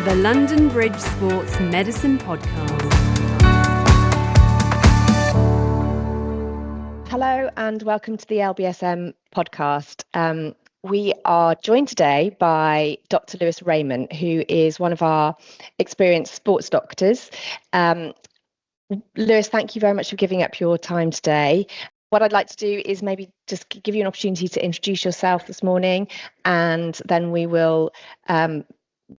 the London Bridge Sports Medicine Podcast. Hello and welcome to the LBSM podcast. We are joined today by Dr. Raiman, who is one of our experienced sports doctors. Lewis, thank you very much for giving up your time today. What I'd like to do is maybe just give you an opportunity to introduce yourself this morning, and then we will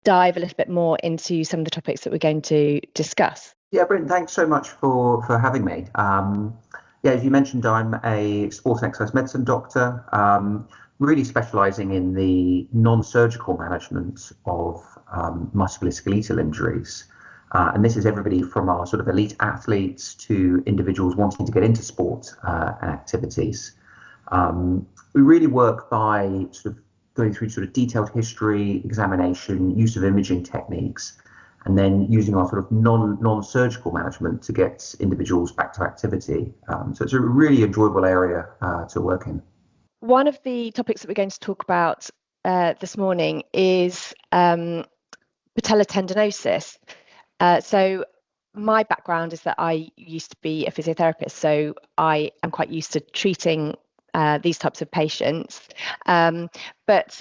dive a little bit more into some of the topics that we're going to discuss. Yeah, Brendan, thanks so much for having me. As you mentioned, I'm a sports and exercise medicine doctor, really specialising in the non-surgical management of musculoskeletal injuries. And this is everybody from our sort of elite athletes to individuals wanting to get into sport and activities. We really work by sort of going through sort of detailed history, examination, use of imaging techniques, and then using our sort of non-surgical management to get individuals back to activity. So it's a really enjoyable area to work in. One of the topics that we're going to talk about this morning is patella tendinosis. So my background is that I used to be a physiotherapist, so I am quite used to treating these types of patients. But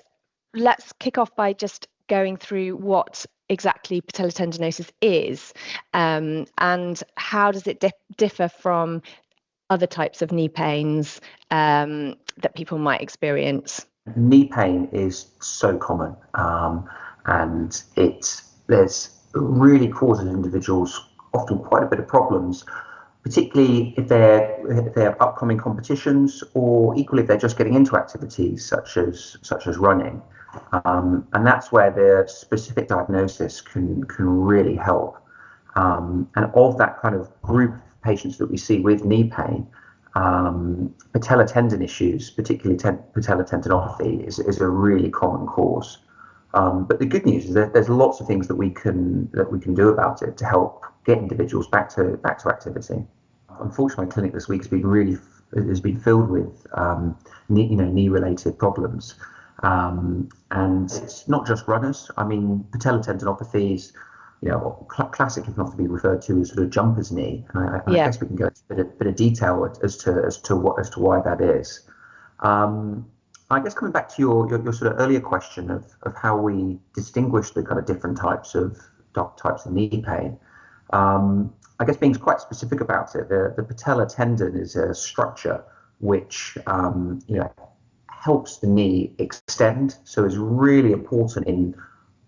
let's kick off by just going through what exactly patella tendinosis is, and how does it differ from other types of knee pains that people might experience. Knee pain is so common, and there's really causes individuals often quite a bit of problems, particularly if they have upcoming competitions, or equally if they're just getting into activities such as running. And that's where the specific diagnosis can really help. And of that kind of group of patients that we see with knee pain, patella tendon issues, particularly patella tendinopathy, is a really common cause. But the good news is that there's lots of things that we can do about it to help get individuals back to activity. Unfortunately, my clinic this week has been filled with knee-related problems. And it's not just runners. I mean, patella tendinopathy is, classically can often be referred to as sort of jumper's knee. And I guess we can go into a bit of detail as to why that is. I guess coming back to your sort of earlier question of how we distinguish the kind of different types of knee pain. I guess being quite specific about it, the patella tendon is a structure which helps the knee extend, so is really important in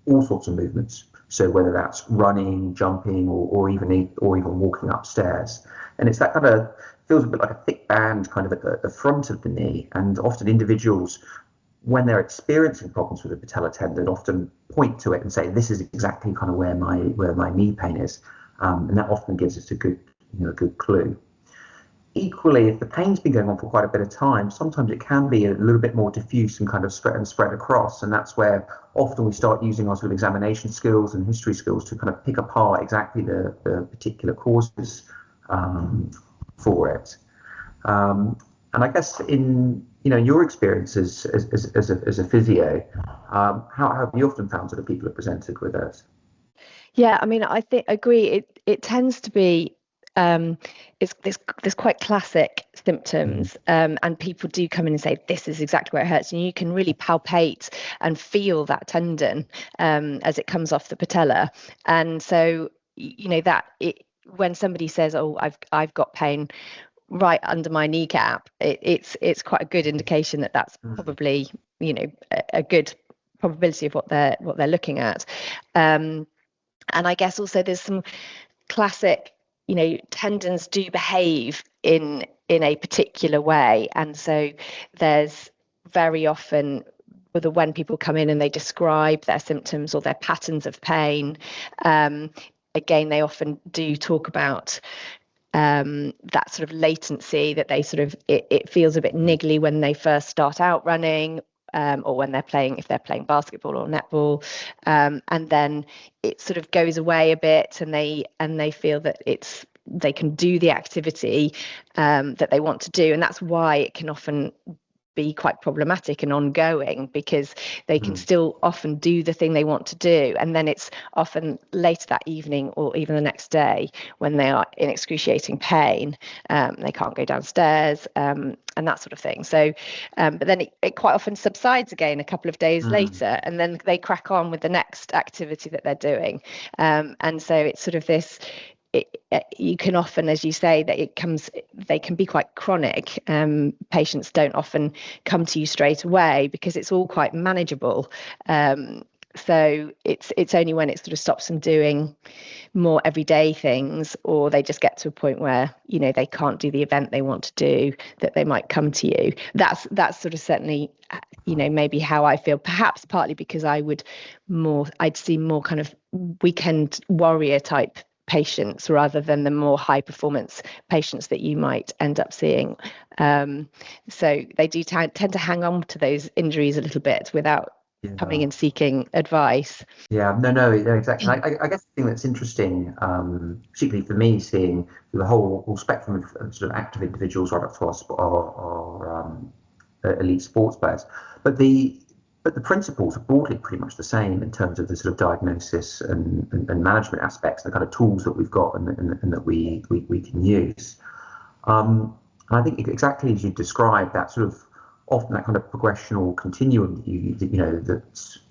all sorts of movements. So whether that's running, jumping, or even walking upstairs, and it's that kind of feels a bit like a thick band kind of at the front of the knee. And often individuals, when they're experiencing problems with the patella tendon, often point to it and say, "This is exactly kind of where my knee pain is," and that often gives us a good clue. Equally, if the pain's been going on for quite a bit of time, sometimes it can be a little bit more diffuse and kind of spread across. And that's where often we start using our sort of examination skills and history skills to kind of pick apart exactly the particular causes for it. And I guess in your experience as a physio, how have you often found that people are presented with it? Yeah, I mean, I agree. It tends to be there's quite classic symptoms, and people do come in and say, "This is exactly where it hurts," and you can really palpate and feel that tendon as it comes off the patella. And so when somebody says, "Oh, I've got pain right under my kneecap," it's quite a good indication that that's probably a good probability of what they're looking at. And I guess also there's some classic, tendons do behave in a particular way, and so there's very often when people come in and they describe their symptoms or their patterns of pain, again they often do talk about that sort of latency, that they sort of it feels a bit niggly when they first start out running, or when if they're playing basketball or netball, and then it sort of goes away a bit, and they feel that they can do the activity that they want to do, and that's why it can often be quite problematic and ongoing, because they can still often do the thing they want to do, and then it's often later that evening or even the next day when they are in excruciating pain. They can't go downstairs, and that sort of thing. So but then it quite often subsides again a couple of days later, and then they crack on with the next activity that they're doing, and so it's sort of this. You can often, as you say, that they can be quite chronic. Patients don't often come to you straight away because it's all quite manageable. So it's only when it sort of stops them doing more everyday things, or they just get to a point where, you know, they can't do the event they want to do, that they might come to you. That's sort of certainly, you know, maybe how I feel, perhaps partly because I'd see more kind of weekend warrior type patients rather than the more high performance patients that you might end up seeing. So they do tend to hang on to those injuries a little bit without coming and seeking advice. No, exactly. I guess the thing that's interesting, particularly for me, seeing the whole spectrum of sort of active individuals right up to our elite sports players, but the principles are broadly pretty much the same in terms of the sort of diagnosis and management aspects, the kind of tools that we've got and that we can use. And I think exactly as you described, that sort of often that kind of progressional continuum that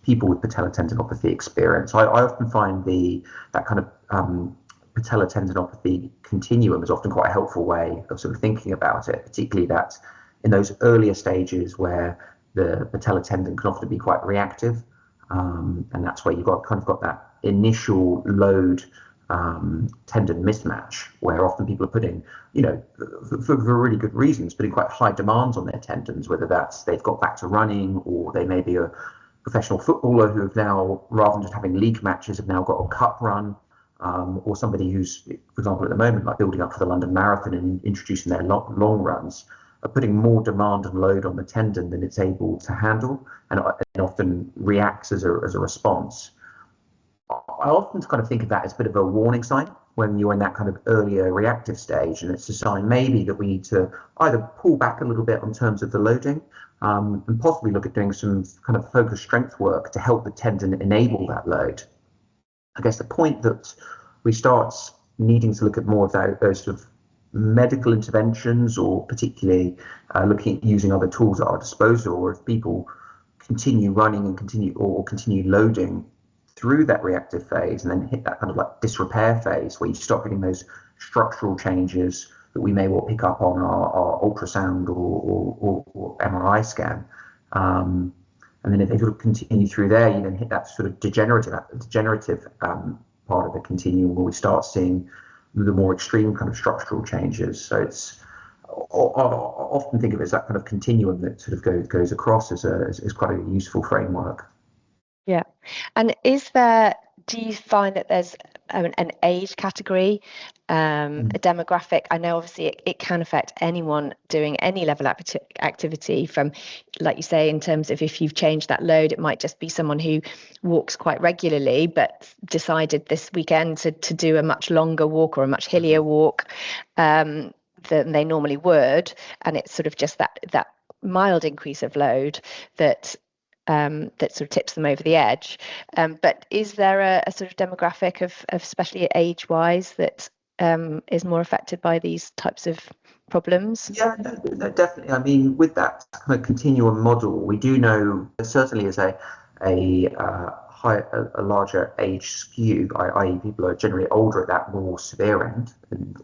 people with patella tendinopathy experience. I often find that kind of patella tendinopathy continuum is often quite a helpful way of sort of thinking about it, particularly that in those earlier stages where the patella tendon can often be quite reactive, and that's where you've got that initial load tendon mismatch, where often people are putting, for really good reasons, putting quite high demands on their tendons, whether that's they've got back to running, or they may be a professional footballer who have now, rather than just having league matches, have now got a cup run, or somebody who's, for example, at the moment, like building up for the London Marathon and introducing their long runs, are putting more demand and load on the tendon than it's able to handle, and often reacts as a response. I often kind of think of that as a bit of a warning sign when you're in that kind of earlier reactive stage, and it's a sign maybe that we need to either pull back a little bit in terms of the loading, and possibly look at doing some kind of focused strength work to help the tendon enable that load. I guess the point that we start needing to look at more of those sort of medical interventions, or particularly looking at using other tools at our disposal, or if people continue running and continue loading through that reactive phase and then hit that kind of like disrepair phase where you start getting those structural changes that we may well pick up on our ultrasound or MRI scan. And then if they sort of continue through there, you then hit that sort of degenerative part of the continuum where we start seeing the more extreme kind of structural changes. So it's, I often think of it as that kind of continuum that sort of goes across as quite a useful framework. Yeah. And do you find that there's an age category, a demographic? I know obviously it can affect anyone doing any level of activity, from, like you say, in terms of if you've changed that load, it might just be someone who walks quite regularly but decided this weekend to do a much longer walk or a much hillier walk than they normally would, and it's sort of just that mild increase of load that sort of tips them over the edge. But is there a sort of demographic of especially age-wise that is more affected by these types of problems? Yeah, no, definitely. I mean, with that kind of continuum model, we do know there certainly is a larger age skew, i.e. people are generally older at that more severe end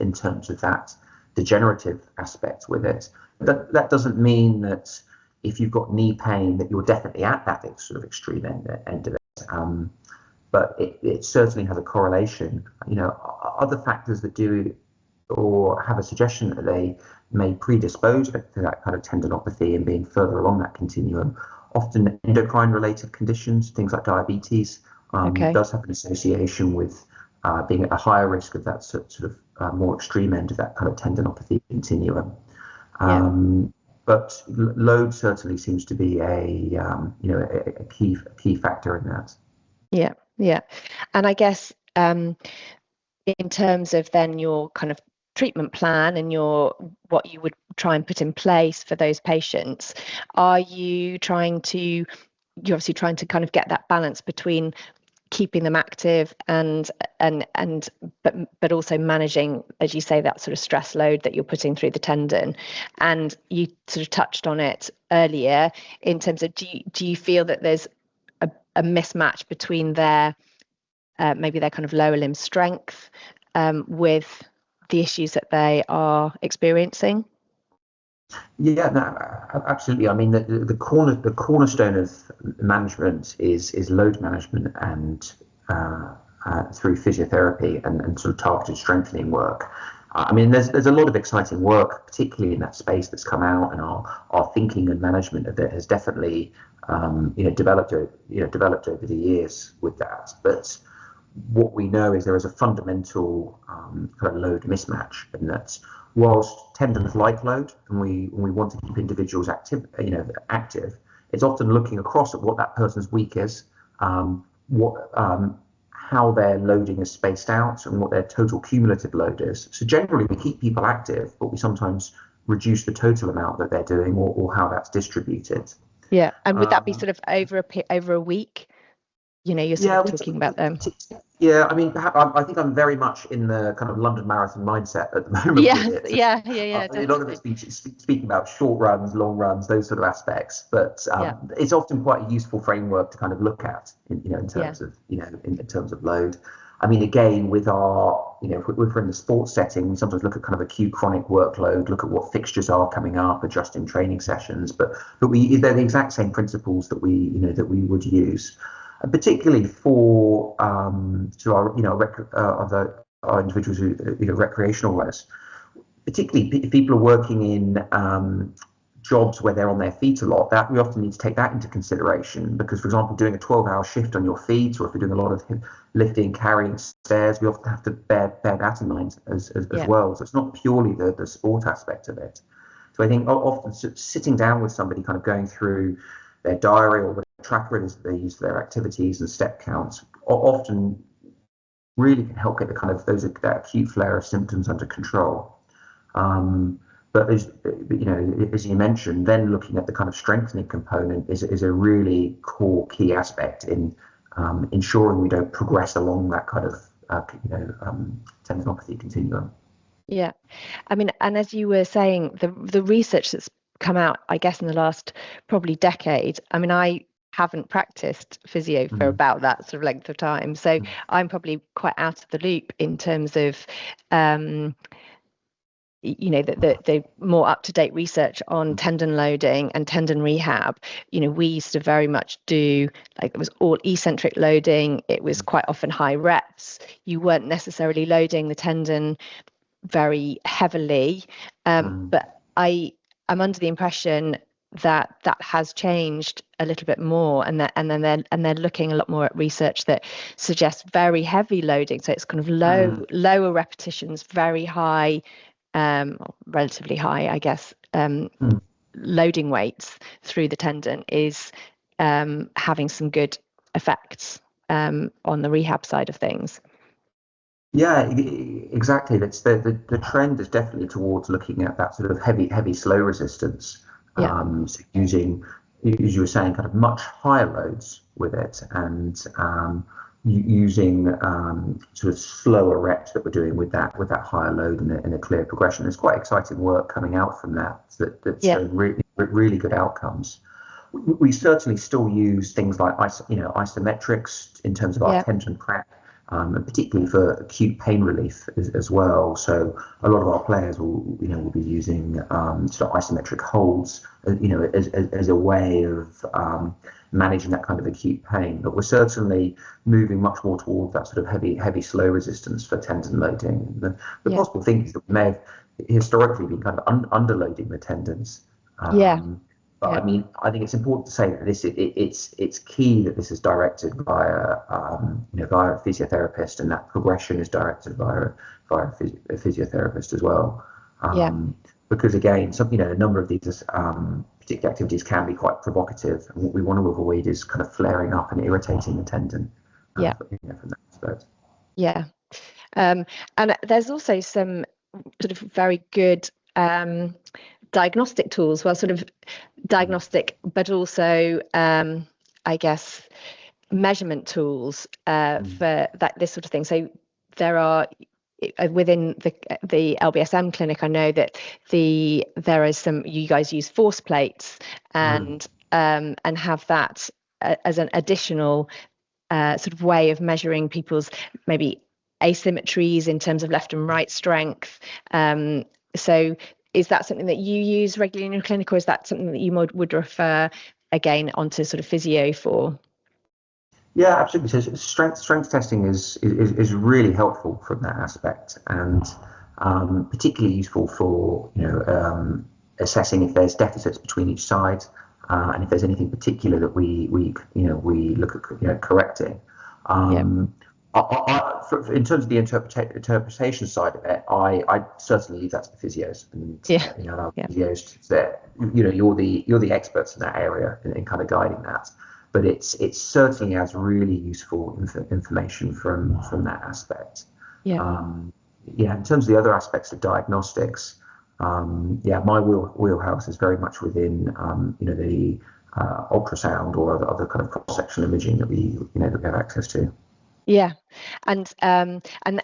in terms of that degenerative aspect with it. That doesn't mean that if you've got knee pain that you're definitely at that sort of extreme end of it. But it certainly has a correlation. Other factors that do or have a suggestion that they may predispose to that kind of tendinopathy and being further along that continuum. Often endocrine related conditions, things like diabetes, does have an association with being at a higher risk of that sort of more extreme end of that kind of tendinopathy continuum. But load certainly seems to be a key factor in that. Yeah. And I guess in terms of then your kind of treatment plan and what you would try and put in place for those patients, you're obviously trying to kind of get that balance between keeping them active but also managing, as you say, that sort of stress load that you're putting through the tendon. And you sort of touched on it earlier in terms of, do you feel that there's a mismatch between maybe their kind of lower limb strength with the issues that they are experiencing? Yeah, no, absolutely. I mean, the cornerstone of management is load management and through physiotherapy and sort of targeted strengthening work. I mean, there's a lot of exciting work, particularly in that space, that's come out, and our thinking and management of it has definitely developed over the years with that. But what we know is there is a fundamental kind of load mismatch, in that whilst tendons like load, and we want to keep individuals active, it's often looking across at what that person's weak is, how their loading is spaced out, and what their total cumulative load is. So generally, we keep people active, but we sometimes reduce the total amount that they're doing, or how that's distributed. Yeah, and would that be sort of over a week? You're sort of talking about them. Yeah, I mean, I think I'm very much in the kind of London Marathon mindset at the moment. Yes, with it. yeah. A lot of it's been speaking about short runs, long runs, those sort of aspects. But it's often quite a useful framework to kind of look at, in terms of in terms of load. I mean, again, with our, if we're in the sports setting, we sometimes look at kind of acute chronic workload, look at what fixtures are coming up, adjusting training sessions. But they're the exact same principles that we would use. Particularly for our individuals who recreational runners, particularly if people are working in jobs where they're on their feet a lot, that we often need to take that into consideration, because, for example, doing a 12-hour shift on your feet, or if you're doing a lot of lifting, carrying stairs, we often have to bear that in mind as well. So it's not purely the sport aspect of it. So I think often sitting down with somebody, kind of going through their diary or whatever tracker it is that they use for their activities and step counts, often really can help get that acute flare of symptoms under control. But as you mentioned, then looking at the kind of strengthening component is a really core key aspect in ensuring we don't progress along that kind of tendinopathy continuum. Yeah, I mean, and as you were saying, the research that's come out, I guess, in the last probably decade. I mean, I haven't practiced physio for about that sort of length of time, so I'm probably quite out of the loop in terms of the more up-to-date research on tendon loading and tendon rehab. We used to very much do, like, it was all eccentric loading. It was quite often high reps. You weren't necessarily loading the tendon very heavily, but I'm under the impression that has changed a little bit more, and they're looking a lot more at research that suggests very heavy loading. So it's kind of lower repetitions, very high, relatively high, I guess, loading weights through the tendon is having some good effects on the rehab side of things. Yeah, exactly. That's the trend is definitely towards looking at that sort of heavy slow resistance. So using, as you were saying, kind of much higher loads with it, and using sort of slower reps that we're doing with that higher load in a clear progression. There's quite exciting work coming out from that's showing really good outcomes. We certainly still use things like isometrics in terms of our tendon prep. And particularly for acute pain relief as well. So a lot of our players will be using sort of isometric holds, as a way of managing that kind of acute pain. But we're certainly moving much more towards that sort of heavy slow resistance for tendon loading. The possible thing is that we may have historically been kind of underloading the tendons. But I mean, I think it's important to say that it's key that this is directed via via a physiotherapist, and that progression is directed via a physiotherapist as well. Because again, a number of these particular activities can be quite provocative, and what we want to avoid is kind of flaring up and irritating the tendon. From that aspect. And there's also some sort of very good diagnostic tools, well, sort of diagnostic, but also, I guess, measurement tools for this sort of thing. So there are within the LBSM clinic, I know that there is you guys use force plates and have that as an additional sort of way of measuring people's maybe asymmetries in terms of left and right strength. So is that something that you use regularly in your clinic, or is that something that you would refer again onto sort of physio for? Yeah, absolutely. So strength testing is really helpful from that aspect, and particularly useful for assessing if there's deficits between each side, and if there's anything particular that we look at correcting. In terms of the interpretation side of it, I certainly leave that to the physios, and physios that you're the experts in that area in kind of guiding that. But it certainly has really useful information from that aspect. In terms of the other aspects of diagnostics, my wheelhouse is very much within the ultrasound or other kind of cross-sectional imaging that we have access to. Yeah, and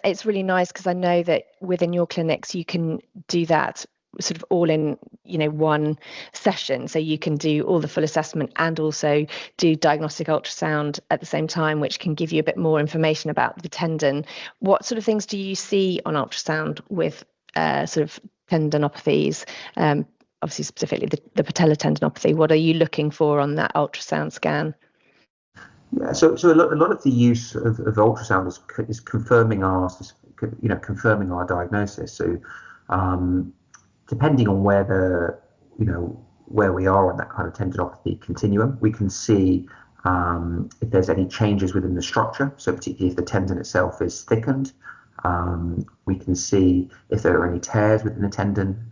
it's really nice because I know that within your clinics you can do that sort of all in one session, so you can do all the full assessment and also do diagnostic ultrasound at the same time, which can give you a bit more information about the tendon. What sort of things do you see on ultrasound with sort of tendinopathies, obviously specifically the patella tendinopathy? What are you looking for on that ultrasound scan? Yeah, so a lot of the use of ultrasound is confirming our diagnosis. So depending on where we are on that kind of tendinopathy continuum, we can see if there's any changes within the structure. So particularly if the tendon itself is thickened, we can see if there are any tears within the tendon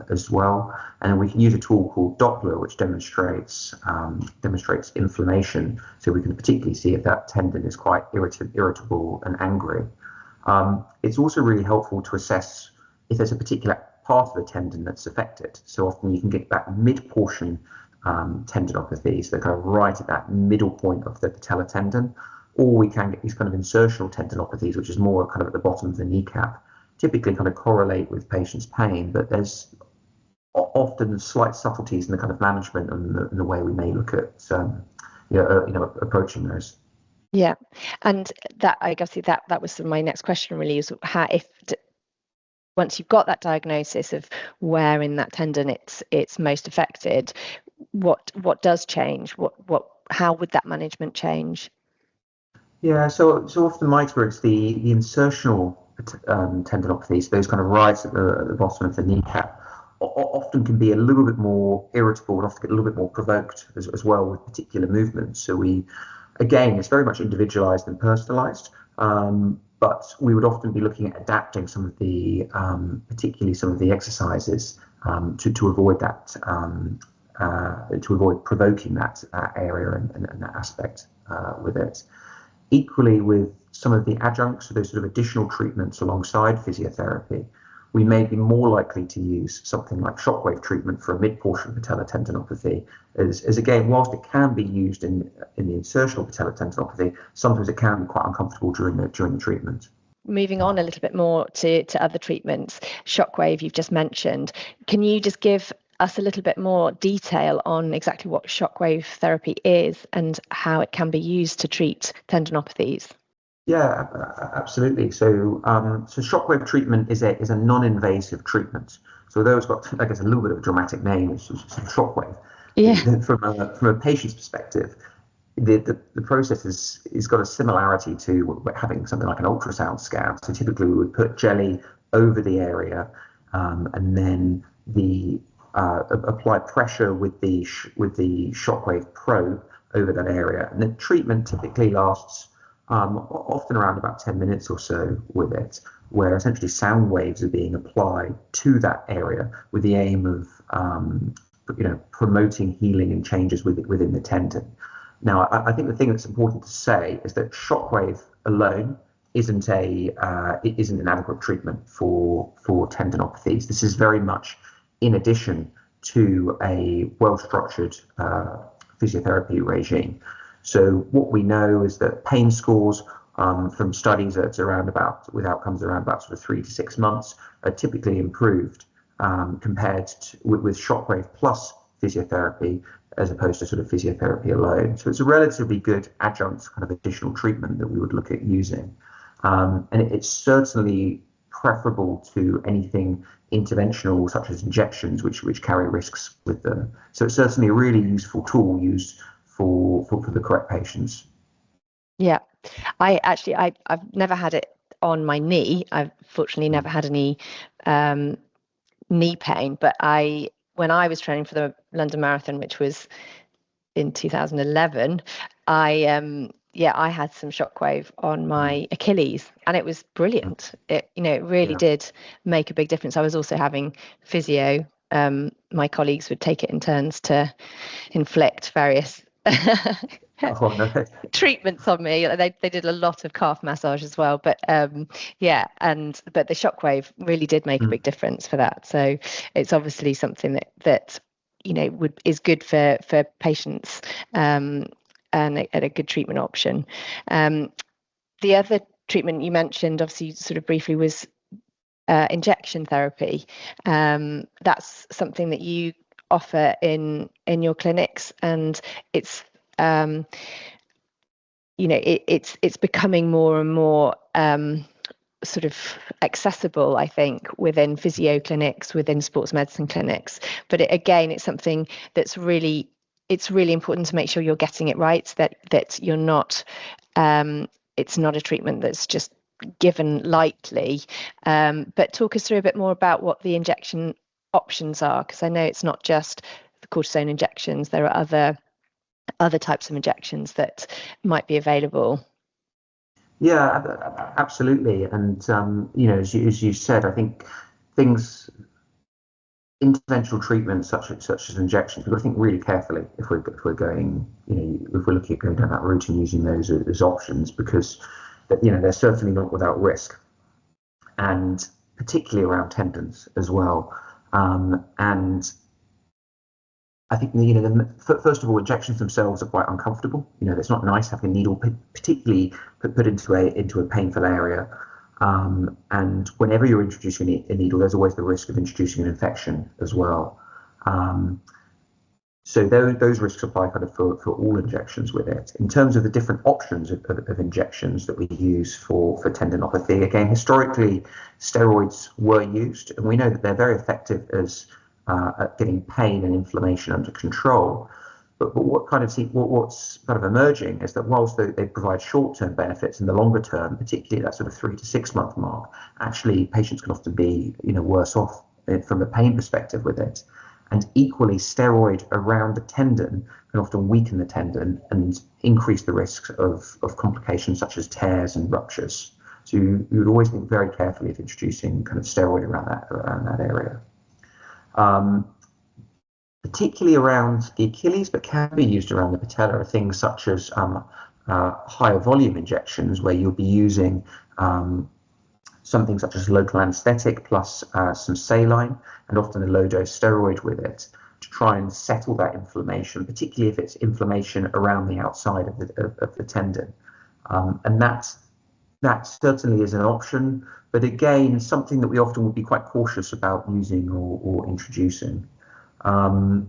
as well. And then we can use a tool called Doppler, which demonstrates inflammation. So we can particularly see if that tendon is quite irritable and angry. It's also really helpful to assess if there's a particular part of the tendon that's affected. So often you can get that mid-portion tendinopathy, so kind of right at that middle point of the patella tendon, or we can get these kind of insertional tendinopathies, which is more kind of at the bottom of the kneecap, typically kind of correlate with patients' pain, but there's often slight subtleties in the kind of management and the way we may look at approaching those. Yeah, and that I guess that was my next question really, is how once you've got that diagnosis of where in that tendon it's most affected, what does change? How would that management change? Yeah, so often in my experience, the insertional tendinopathies, those kind of right at the bottom of the kneecap, often can be a little bit more irritable and often get a little bit more provoked as well with particular movements. So it's very much individualized and personalized, but we would often be looking at adapting some of the, particularly some of the exercises to avoid that, to avoid provoking that area and that aspect with it. Equally, with some of the adjuncts, so those sort of additional treatments alongside physiotherapy, we may be more likely to use something like shockwave treatment for a mid-portion patella tendinopathy, as again, whilst it can be used in the insertional patella tendinopathy, sometimes it can be quite uncomfortable during the treatment. Moving on a little bit more to other treatments, shockwave you've just mentioned. Can you just give us a little bit more detail on exactly what shockwave therapy is and how it can be used to treat tendinopathies? Yeah, absolutely. So shockwave treatment is a non-invasive treatment. So although it's got, I guess, a little bit of a dramatic name, it's shockwave. Yeah. From a patient's perspective, the process is got a similarity to having something like an ultrasound scan. So typically we would put jelly over the area, and then apply pressure with the shockwave probe over that area. And the treatment typically lasts often around about 10 minutes or so with it, where essentially sound waves are being applied to that area with the aim of promoting healing and changes within the tendon. Now, I think the thing that's important to say is that shockwave alone isn't an adequate treatment for tendinopathies. This is very much in addition to a well-structured physiotherapy regime. So what we know is that pain scores from studies that's with outcomes around about sort of 3 to 6 months are typically improved compared with shockwave plus physiotherapy, as opposed to sort of physiotherapy alone. So it's a relatively good adjunct kind of additional treatment that we would look at using. And it's certainly preferable to anything interventional such as injections, which carry risks with them. So it's certainly a really useful tool used for the correct patients. Yeah, I've never had it on my knee. I've fortunately never had any knee pain, but when I was training for the London Marathon, which was in 2011, I had some shockwave on my Achilles, and it was brilliant. It really did make a big difference. I was also having physio. My colleagues would take it in turns to inflict various treatments on me. They did a lot of calf massage as well, but but the shockwave really did make a big difference for that. So it's obviously something that is good for patients, and a good treatment option. The other treatment you mentioned, obviously sort of briefly, was injection therapy. That's something that you offer in your clinics, and it's it's becoming more and more sort of accessible, I think, within physio clinics, within sports medicine clinics. But it's something that's really important to make sure you're getting it right, that you're not it's not a treatment that's just given lightly. But talk us through a bit more about what the injection options are, because I know it's not just the cortisone injections. There are other types of injections that might be available. Yeah, absolutely. And as you said, I think interventional treatments such as injections, we've got to think really carefully if we're going, if we're looking at going down that route and using those as options, because they're certainly not without risk, and particularly around tendons as well. And I think first of all, injections themselves are quite uncomfortable. It's not nice having a needle particularly put into a painful area. And whenever you're introducing a needle, there's always the risk of introducing an infection as well. So those risks apply kind of for all injections with it. In terms of the different options of injections that we use for tendinopathy, again, historically, steroids were used, and we know that they're very effective at getting pain and inflammation under control. But what's kind of emerging is that whilst they provide short-term benefits, in the longer term, particularly that sort of 3 to 6 month mark, actually patients can often be worse off from a pain perspective with it. And equally, steroid around the tendon can often weaken the tendon and increase the risks of complications such as tears and ruptures. So you would always think very carefully of introducing kind of steroid around that area. Particularly around the Achilles, but can be used around the patella, are things such as higher volume injections, where you'll be using something such as local anesthetic plus some saline, and often a low dose steroid with it, to try and settle that inflammation, particularly if it's inflammation around the outside of the tendon. And that certainly is an option, but again, something that we often would be quite cautious about using or introducing. And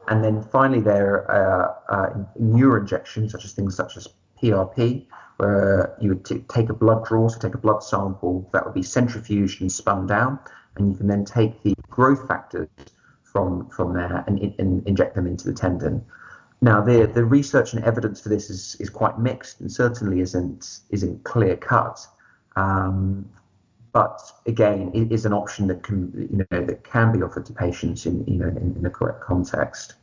then finally, there are newer injections, things such as PRP, where you would take a blood draw, so take a blood sample that would be centrifuged and spun down, and you can then take the growth factors from there and inject them into the tendon. Now, the research and evidence for this is quite mixed, and certainly isn't clear cut. But again, it is an option that can be offered to patients in the correct context.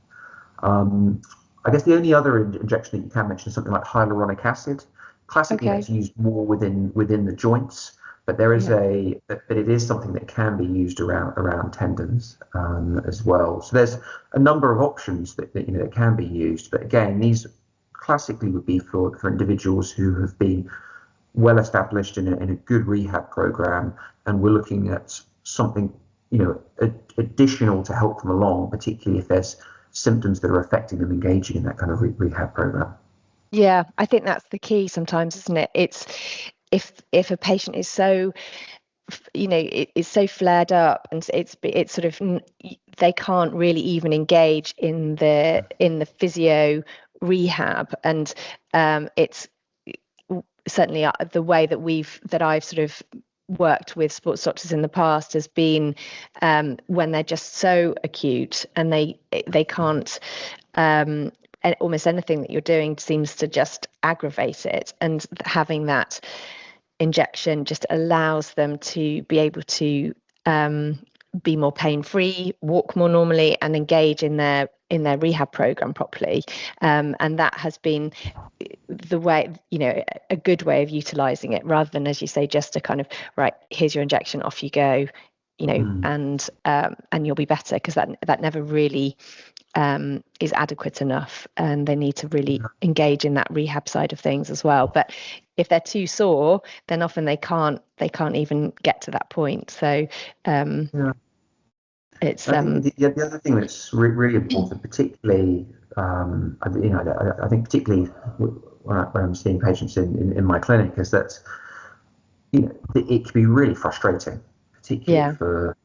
I guess the only other injection that you can mention is something like hyaluronic acid. Classically, it's used more within the joints, but there is but it is something that can be used around tendons as well. So there's a number of options that can be used, but again, these classically would be for individuals who have been well established in a good rehab program, and we're looking at something, additional to help them along, particularly if there's symptoms that are affecting them engaging in that kind of rehab program. Yeah, I think that's the key sometimes, isn't it? It's if a patient is so, it's so flared up, and it's sort of, they can't really even engage in the physio rehab, and it's certainly the way that I've sort of worked with sports doctors in the past has been when they're just so acute and they can't, and almost anything that you're doing seems to just aggravate it, and having that injection just allows them to be able to be more pain-free, walk more normally, and engage in their rehab program properly. And that has been the way, a good way of utilizing it, rather than, as you say, just a kind of, right, here's your injection, off you go, and you'll be better, because that never really is adequate enough, and they need to really engage in that rehab side of things as well. But if they're too sore, then often they can't even get to that point. So it's I think the other thing that's really important, particularly I think particularly when I'm seeing patients in my clinic, is that it can be really frustrating, particularly for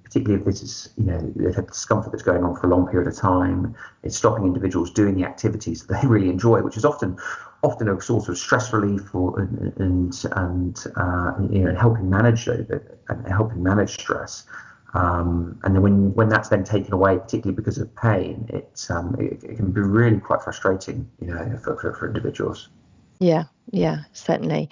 particularly if this is they've had discomfort that's going on for a long period of time. It's stopping individuals doing the activities that they really enjoy, which is often a sort of stress relief and helping manage stress. And then when that's then taken away, particularly because of pain, it can be really quite frustrating, for individuals. Yeah, certainly.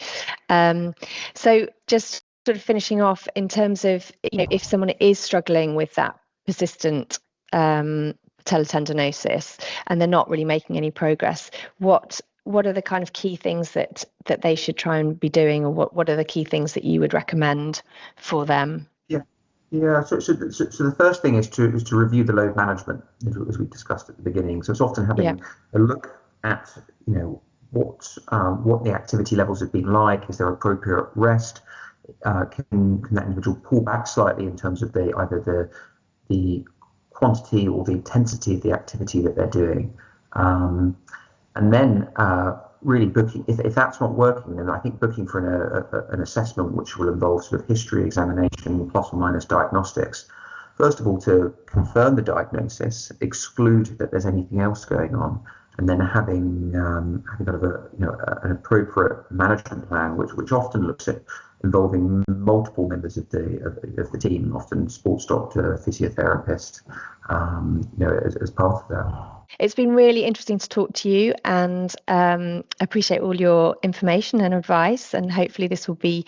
So just sort of finishing off, in terms of, if someone is struggling with that persistent patella tendinosis and they're not really making any progress, what are the kind of key things that they should try and be doing, or what are the key things that you would recommend for them? Yeah. So the first thing is to review the load management, as we discussed at the beginning. So it's often having a look at what the activity levels have been like. Is there appropriate rest? Can that individual pull back slightly in terms of either the quantity or the intensity of the activity that they're doing? And then really booking, if that's not working, then I think booking for an assessment, which will involve sort of history examination plus or minus diagnostics. First of all, to confirm the diagnosis, exclude that there's anything else going on, and then having kind of an appropriate management plan, which often looks at involving multiple members of the team, often sports doctor, physiotherapist, as part of that. It's been really interesting to talk to you, and appreciate all your information and advice, and hopefully this will be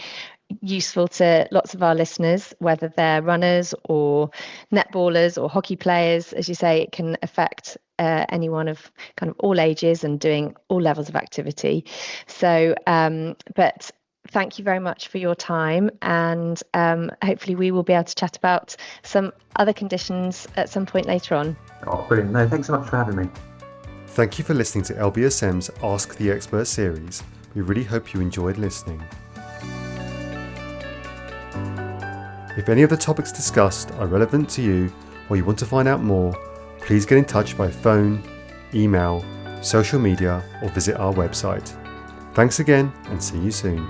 useful to lots of our listeners, whether they're runners or netballers or hockey players. As you say, it can affect anyone of kind of all ages and doing all levels of activity. So but thank you very much for your time, and hopefully we will be able to chat about some other conditions at some point later on. Oh, brilliant. No, thanks so much for having me. Thank you for listening to LBSM's Ask the Expert series. We really hope you enjoyed listening. If any of the topics discussed are relevant to you, or you want to find out more, please get in touch by phone, email, social media, or visit our website. Thanks again, and see you soon.